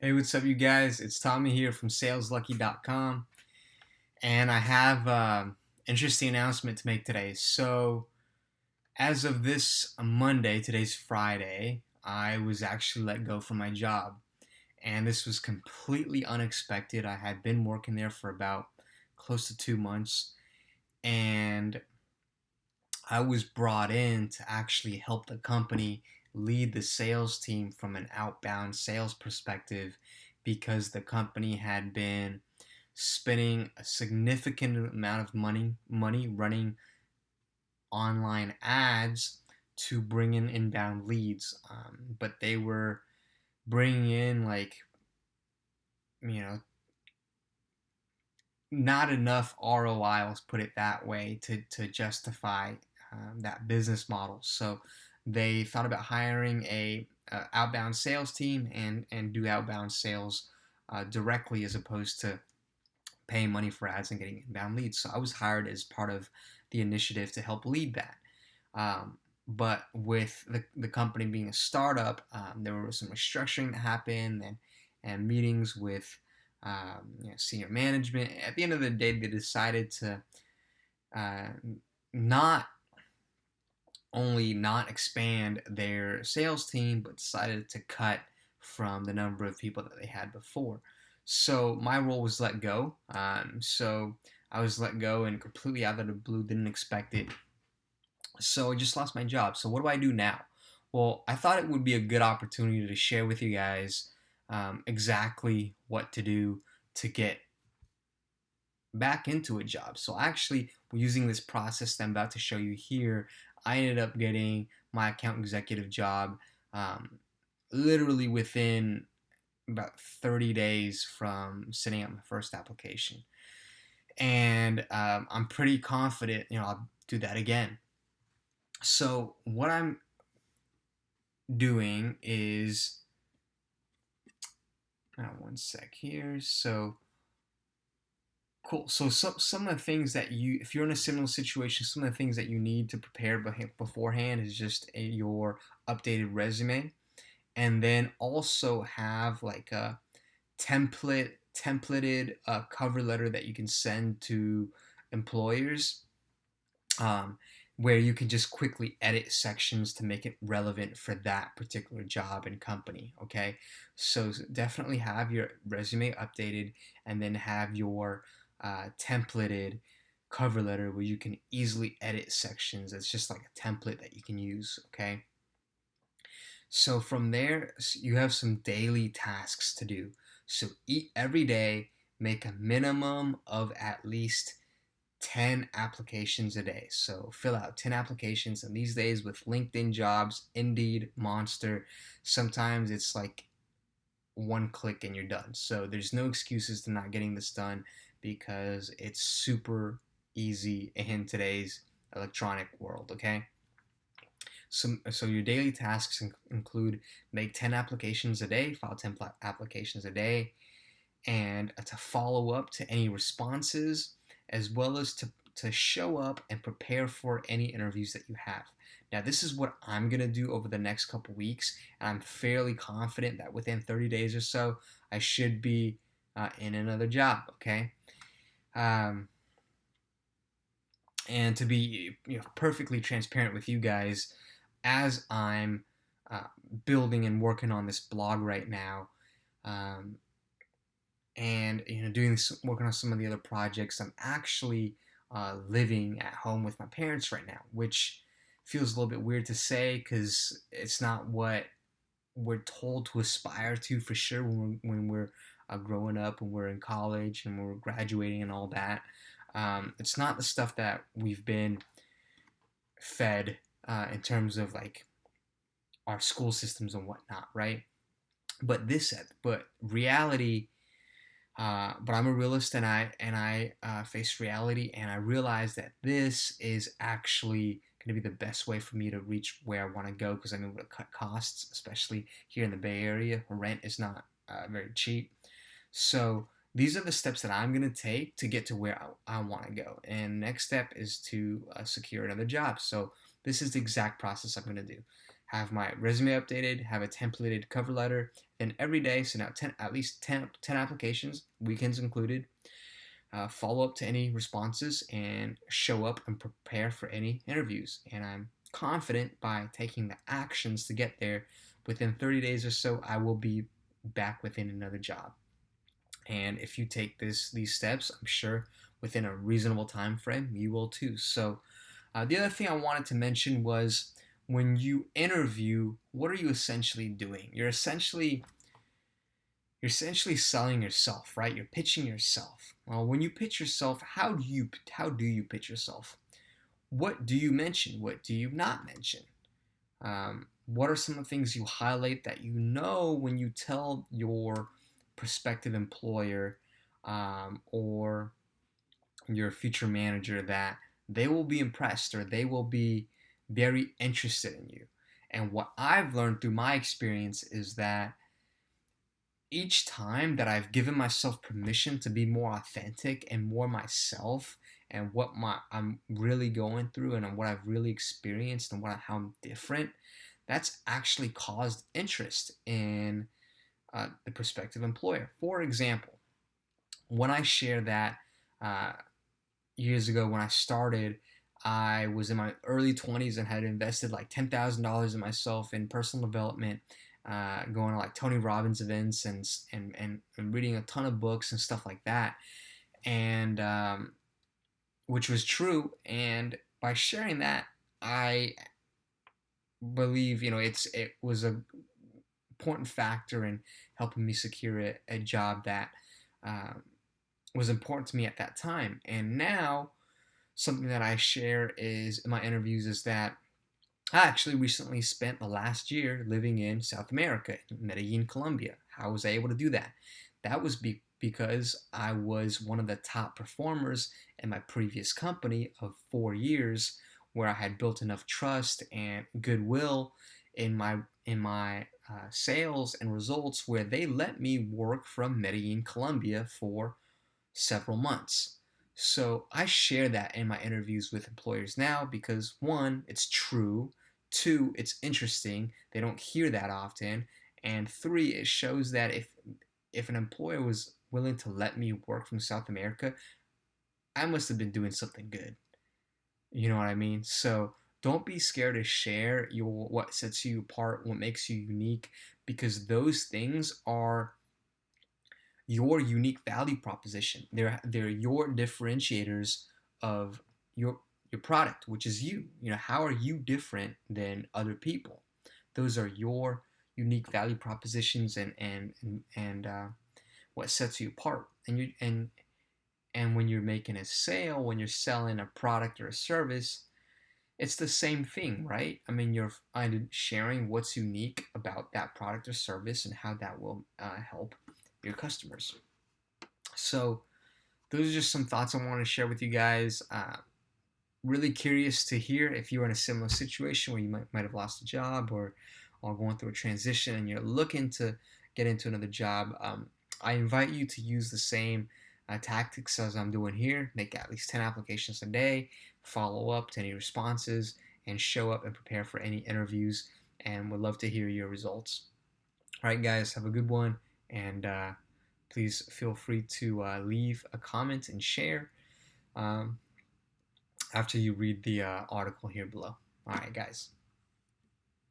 Hey, what's up, you guys? It's Tommy here from Saleslucky.com, and I have an interesting announcement to make today. So, as of this Monday, today's Friday, I was actually let go from my job, and this was completely unexpected. I had been working there for about close to 2 months, and I was brought in to actually help the company lead the sales team from an outbound sales perspective because the company had been spending a significant amount of money running online ads to bring in inbound leads, but they were bringing in you know not enough ROI, let's put it that way, to justify that business model. So they thought about hiring a outbound sales team and do outbound sales directly as opposed to paying money for ads and getting inbound leads. So I was hired as part of the initiative to help lead that. But with the company being a startup, there was some restructuring that happened and meetings with senior management. At the end of the day, they decided to uh, not only not expand their sales team, but decided to cut from the number of people that they had before. So my role was let go. So I was let go and completely out of the blue, didn't expect it. So I just lost my job. So what do I do now? Well, I thought it would be a good opportunity to share with you guys exactly what to do to get back into a job. So actually, using this process that I'm about to show you here, I ended up getting my account executive job um, literally within about 30 days from setting up my first application. And I'm pretty confident, I'll do that again. So what I'm doing is, one sec here. So cool. So some of the things that if you're in a similar situation, some of the things that you need to prepare beforehand is just your updated resume, and then also have like a templated cover letter that you can send to employers, um, where you can just quickly edit sections to make it relevant for that particular job and company. Okay, so definitely have your resume updated, and then have your templated cover letter where you can easily edit sections. It's just like a template that you can use. Okay, so from there, you have some daily tasks to do. So eat every day, make a minimum of at least 10 applications a day. So fill out 10 applications. And these days with LinkedIn Jobs, Indeed, Monster, sometimes it's like one click and you're done. So there's no excuses to not getting this done because it's super easy in today's electronic world, okay? So your daily tasks include make 10 applications a day, file 10 applications a day, and to follow up to any responses, as well as to show up and prepare for any interviews that you have. Now, this is what I'm going to do over the next couple weeks, and I'm fairly confident that within 30 days or so, I should be in another job, okay? Um, and to be perfectly transparent with you guys, as I'm uh, building and working on this blog right now, um, and working on some of the other projects, I'm actually living at home with my parents right now, which feels a little bit weird to say because it's not what we're told to aspire to for sure when we're growing up, when we're in college and when we're graduating and all that. It's not the stuff that we've been fed in terms of like our school systems and whatnot, right? But reality. But I'm a realist, and I face reality, and I realize that this is actually going to be the best way for me to reach where I want to go because I'm able to cut costs, especially here in the Bay Area. Rent is not very cheap, so these are the steps that I'm going to take to get to where I want to go. And next step is to secure another job. So this is the exact process I'm going to do. Have my resume updated, have a templated cover letter, And every day, send out at least 10 applications, weekends included. Follow up to any responses and show up and prepare for any interviews. And I'm confident by taking the actions to get there, within 30 days or so, I will be back within another job. And if you take these steps, I'm sure within a reasonable time frame, you will too. So the other thing I wanted to mention was, when you interview, what are you essentially doing? You're essentially selling yourself, right? You're pitching yourself. Well, when you pitch yourself, how do you pitch yourself? What do you mention? What do you not mention? What are some of the things you highlight that you know when you tell your prospective employer, or your future manager, that they will be impressed or they will be very interested in you? And what I've learned through my experience is that each time that I've given myself permission to be more authentic and more myself, and what I'm really going through and what I've really experienced and how I'm different, that's actually caused interest in the prospective employer. For example, when I share that years ago when I started, I was in my early 20s and had invested like $10,000 in myself in personal development, going to like Tony Robbins events and reading a ton of books and stuff like that, and which was true. And by sharing that, I believe it was a important factor in helping me secure a job that was important to me at that time. And now, something that I share is in my interviews is that I actually recently spent the last year living in South America, in Medellin, Colombia. How was I able to do that? That was because I was one of the top performers in my previous company of 4 years, where I had built enough trust and goodwill in my sales and results, where they let me work from Medellin, Colombia for several months. So I share that in my interviews with employers now because, one, it's true. Two, it's interesting. They don't hear that often. And three, it shows that if an employer was willing to let me work from South America, I must have been doing something good. You know what I mean? So don't be scared to share what sets you apart, what makes you unique, because those things are your unique value proposition. They're your differentiators of your product, which is you. How are you different than other people? Those are your unique value propositions, and what sets you apart. And when you're making a sale, when you're selling a product or a service, it's the same thing, right? I mean, you're sharing what's unique about that product or service and how that will help your customers. So those are just some thoughts I want to share with you guys. Really curious to hear if you're in a similar situation where you might have lost a job, or going through a transition and you're looking to get into another job. I invite you to use the same tactics as I'm doing here. Make at least 10 applications a day, follow up to any responses, and show up and prepare for any interviews, and would love to hear your results. All right, guys, have a good one, and please feel free to leave a comment and share after you read the article here below. All right, guys.